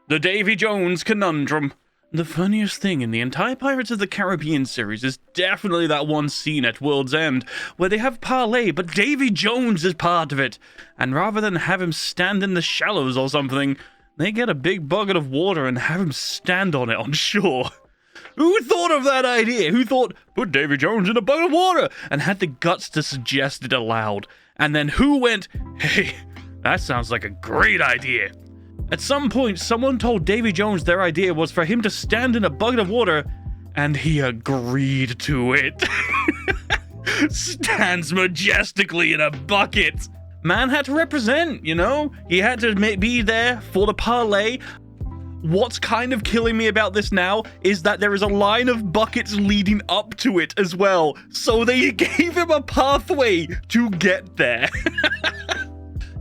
The Davy Jones conundrum. The funniest thing in the entire Pirates of the Caribbean series is definitely that one scene at World's End where they have parlay, but Davy Jones is part of it. And rather than have him stand in the shallows or something, they get a big bucket of water and have him stand on it on shore. Who thought of that idea? Who thought, put Davy Jones in a bucket of water, and had the guts to suggest it aloud? And then who went, hey, that sounds like a great idea. At some point, someone told Davy Jones their idea was for him to stand in a bucket of water, and he agreed to it. Stands majestically in a bucket. Man had to represent, you know? He had to be there for the parlay. What's kind of killing me about this now is that there is a line of buckets leading up to it as well. So they gave him a pathway to get there.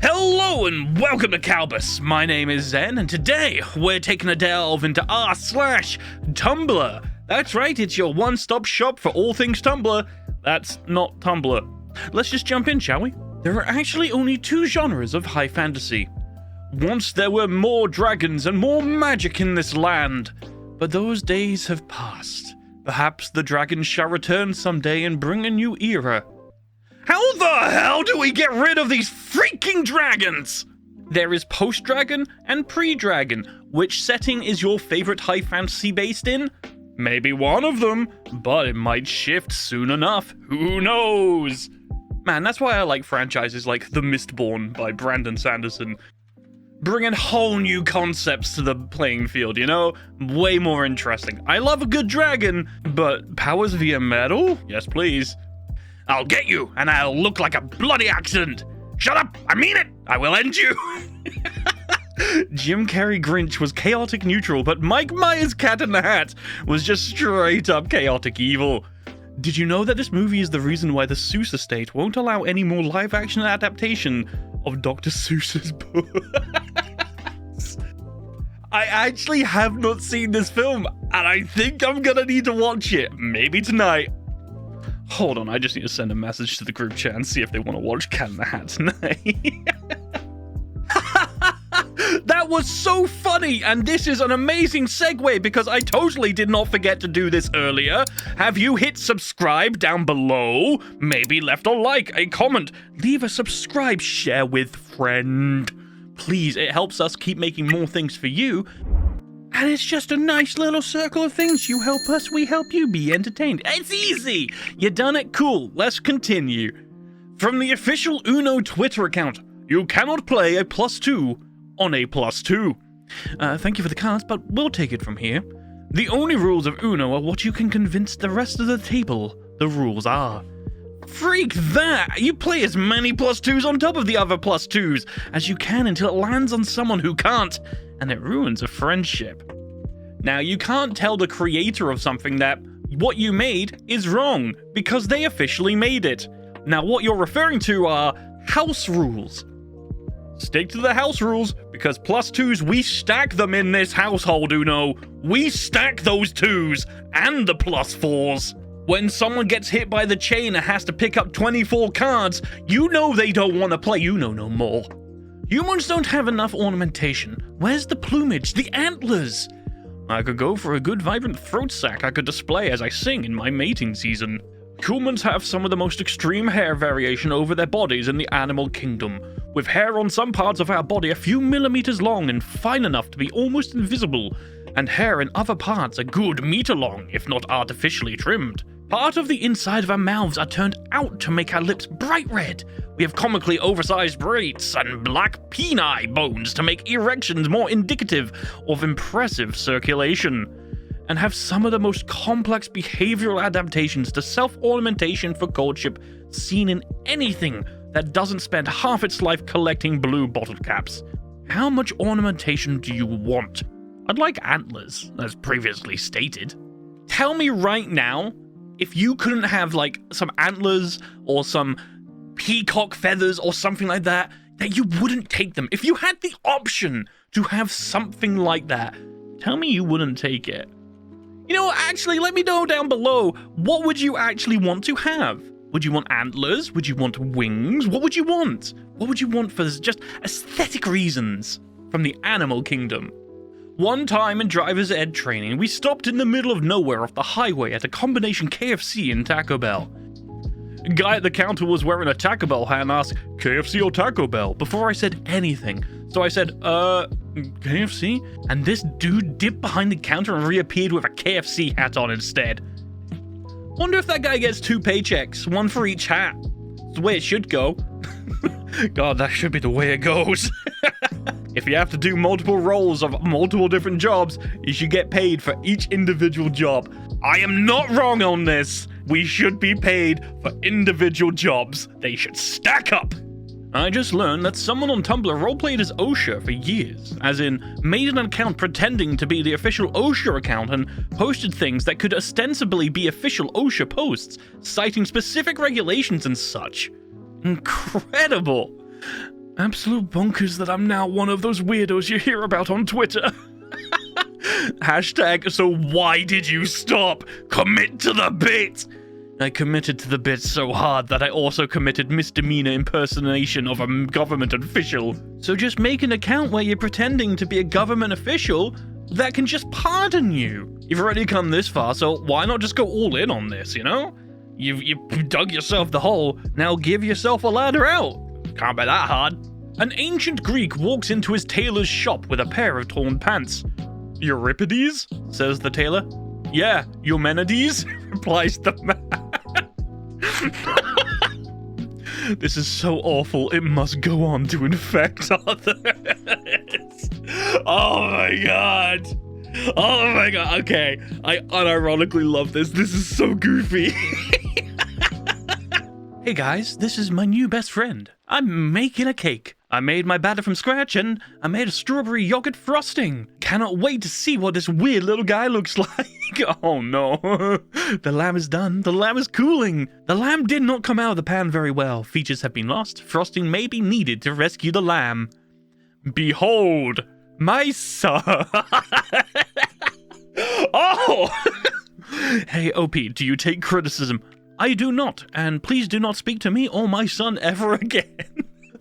Hello and welcome to Kalbus. My name is Zen, and today we're taking a delve into r/Tumblr. That's right, it's your one-stop shop for all things Tumblr. That's not Tumblr. Let's just jump in, shall we? There are actually only two genres of high fantasy. Once there were more dragons and more magic in this land, but those days have passed. Perhaps the dragons shall return someday and bring a new era. How the hell do we get rid of these freaking dragons? There is post-dragon and pre-dragon. Which setting is your favorite high fantasy based in? Maybe one of them, but it might shift soon enough. Who knows? Man, that's why I like franchises like The Mistborn by Brandon Sanderson. Bringing whole new concepts to the playing field, you know? Way more interesting. I love a good dragon, but powers via metal? Yes, please. I'll get you, and I'll look like a bloody accident. Shut up! I mean it! I will end you! Jim Carrey Grinch was chaotic neutral, but Mike Myers' Cat in the Hat was just straight up chaotic evil. Did you know that this movie is the reason why the Seuss estate won't allow any more live-action adaptation of Dr. Seuss's books? I actually have not seen this film, and I think I'm gonna need to watch it. Maybe tonight. Hold on, I just need to send a message to the group chat and see if they want to watch Cat in the Hat tonight. That was so funny, and this is an amazing segue because I totally did not forget to do this earlier. Have you hit subscribe down below? Maybe left a like, a comment, leave a subscribe, share with friend. Please, it helps us keep making more things for you. And it's just a nice little circle of things. You help us, we help you. Be entertained. It's easy. You done it? Cool. Let's continue. From the official Uno Twitter account, you cannot play a +2 on a +2. Thank you for the cards, but we'll take it from here. The only rules of Uno are what you can convince the rest of the table the rules are. Freak that! You play as many +2s on top of the other +2s as you can until it lands on someone who can't, and it ruins a friendship. Now, you can't tell the creator of something that what you made is wrong, because they officially made it. Now, what you're referring to are house rules. Stick to the house rules, because +2s, we stack them in this household, Uno. We stack those 2s and the +4s. When someone gets hit by the chain and has to pick up 24 cards, you know they don't want to play Uno no more. Humans don't have enough ornamentation. Where's the plumage, the antlers? I could go for a good vibrant throat sack I could display as I sing in my mating season. Humans have some of the most extreme hair variation over their bodies in the animal kingdom, with hair on some parts of our body a few millimeters long and fine enough to be almost invisible, and hair in other parts a good meter long, if not artificially trimmed. Part of the inside of our mouths are turned out to make our lips bright red. We have comically oversized braids and black peni bones to make erections more indicative of impressive circulation, and have some of the most complex behavioral adaptations to self-ornamentation for courtship seen in anything that doesn't spend half its life collecting blue bottle caps. How much ornamentation do you want? I'd like antlers, as previously stated. Tell me right now, if you couldn't have like some antlers or some peacock feathers or something like that you wouldn't take them. If you had the option to have something like that, tell me you wouldn't take it. You know, actually, let me know down below, what would you actually want to have? Would you want antlers? Would you want wings? What would you want? What would you want for just aesthetic reasons from the animal kingdom? One time in driver's ed training, we stopped in the middle of nowhere off the highway at a combination KFC and Taco Bell. A guy at the counter was wearing a Taco Bell hat and asked, KFC or Taco Bell? Before I said anything. So I said, KFC? And this dude dipped behind the counter and reappeared with a KFC hat on instead. Wonder if that guy gets 2 paychecks, one for each hat. It's the way it should go. God, that should be the way it goes. If you have to do multiple roles of multiple different jobs, you should get paid for each individual job. I am not wrong on this. We should be paid for individual jobs. They should stack up. I just learned that someone on Tumblr roleplayed as OSHA for years, as in made an account pretending to be the official OSHA account and posted things that could ostensibly be official OSHA posts, citing specific regulations and such. Incredible. Absolute bonkers that I'm now one of those weirdos you hear about on Twitter. Hashtag, so why did you stop? Commit to the bit! I committed to the bit so hard that I also committed misdemeanor impersonation of a government official. So just make an account where you're pretending to be a government official that can just pardon you. You've already come this far, so why not just go all in on this, you know? You've dug yourself the hole, now give yourself a ladder out. Can't be that hard. An ancient Greek walks into his tailor's shop with a pair of torn pants. Euripides? Says the tailor. Yeah, Eumenides? Replies the man. This is so awful, it must go on to infect others. Oh my god. Oh my god. Okay, I unironically love this. This is so goofy. Hey guys, this is my new best friend. I'm making a cake. I made my batter from scratch and I made a strawberry yogurt frosting. Cannot wait to see what this weird little guy looks like. Oh no. The lamb is done. The lamb is cooling. The lamb did not come out of the pan very well. Features have been lost. Frosting may be needed to rescue the lamb. Behold, my son. Oh! Hey OP, do you take criticism? I do not, and please do not speak to me or my son ever again.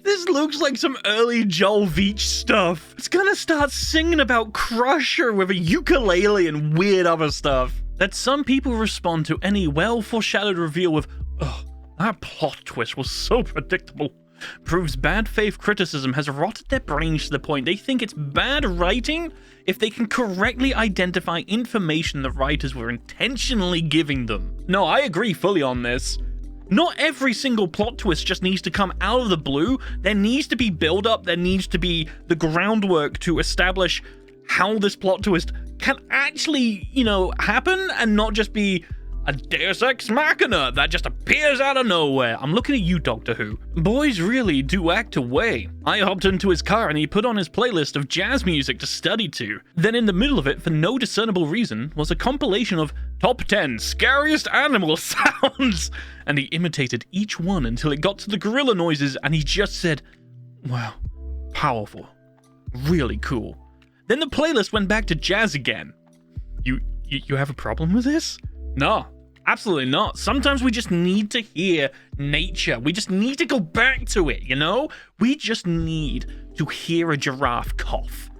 This looks like some early Joel Veach stuff. It's gonna start singing about Crusher with a ukulele and weird other stuff. That some people respond to any well-foreshadowed reveal with, ugh, that plot twist was so predictable. Proves bad faith criticism has rotted their brains to the point they think it's bad writing if they can correctly identify information the writers were intentionally giving them. No, I agree fully on this. Not every single plot twist just needs to come out of the blue. There needs to be build-up, there needs to be the groundwork to establish how this plot twist can actually, happen and not just be a deus ex machina that just appears out of nowhere. I'm looking at you, Doctor Who. Boys really do act away. I hopped into his car and he put on his playlist of jazz music to study to. Then in the middle of it, for no discernible reason, was a compilation of top 10 scariest animal sounds. And he imitated each one until it got to the gorilla noises and he just said, wow, powerful, really cool. Then the playlist went back to jazz again. You have a problem with this? No, absolutely not. Sometimes we just need to hear nature. We just need to go back to it, We just need to hear a giraffe cough.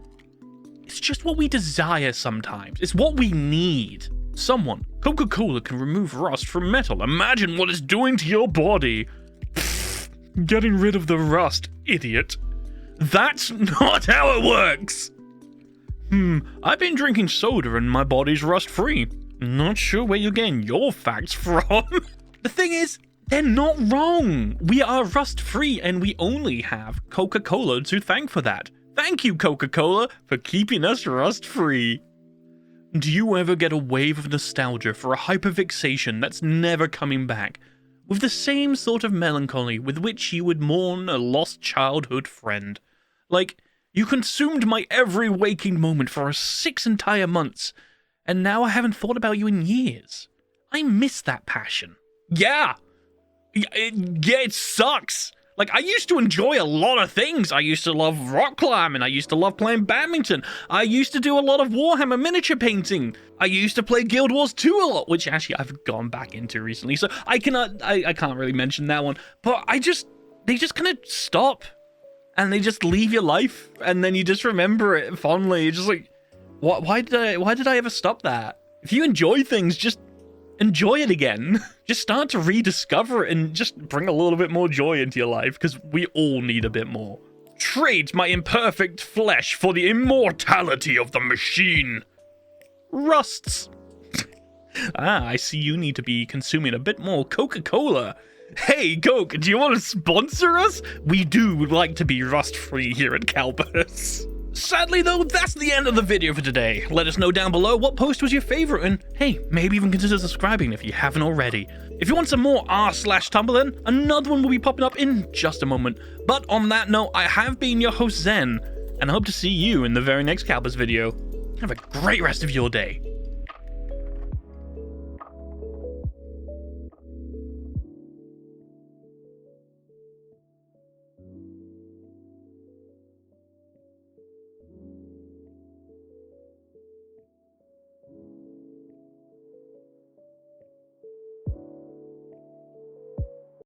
It's just what we desire sometimes. It's what we need. Someone, Coca-Cola can remove rust from metal. Imagine what it's doing to your body. Pfft, getting rid of the rust, idiot. That's not how it works. I've been drinking soda and my body's rust-free. Not sure where you're getting your facts from. The thing is, they're not wrong. We are rust-free and we only have Coca-Cola to thank for that. Thank you, Coca-Cola, for keeping us rust-free. Do you ever get a wave of nostalgia for a hyperfixation that's never coming back, with the same sort of melancholy with which you would mourn a lost childhood friend? Like, you consumed my every waking moment for 6 entire months, and now I haven't thought about you in years. I miss that passion. Yeah, it sucks. Like, I used to enjoy a lot of things. I used to love rock climbing. I used to love playing badminton. I used to do a lot of Warhammer miniature painting. I used to play Guild Wars 2 a lot, which actually I've gone back into recently. So I can't really mention that one. But they just kind of stop. And they just leave your life. And then you just remember it fondly. You're just like, Why did I ever stop that? If you enjoy things, just enjoy it again. Just start to rediscover it and just bring a little bit more joy into your life, because we all need a bit more. Trade my imperfect flesh for the immortality of the machine. Rusts. I see you need to be consuming a bit more Coca-Cola. Hey, Coke, do you want to sponsor us? We do like to be rust-free here at Kalbus. Sadly, though, that's the end of the video for today. Let us know down below what post was your favorite, and hey, maybe even consider subscribing if you haven't already. If you want some more r/Tumblr, then another one will be popping up in just a moment. But on that note, I have been your host, Zen, and I hope to see you in the very next Kalbus video. Have a great rest of your day.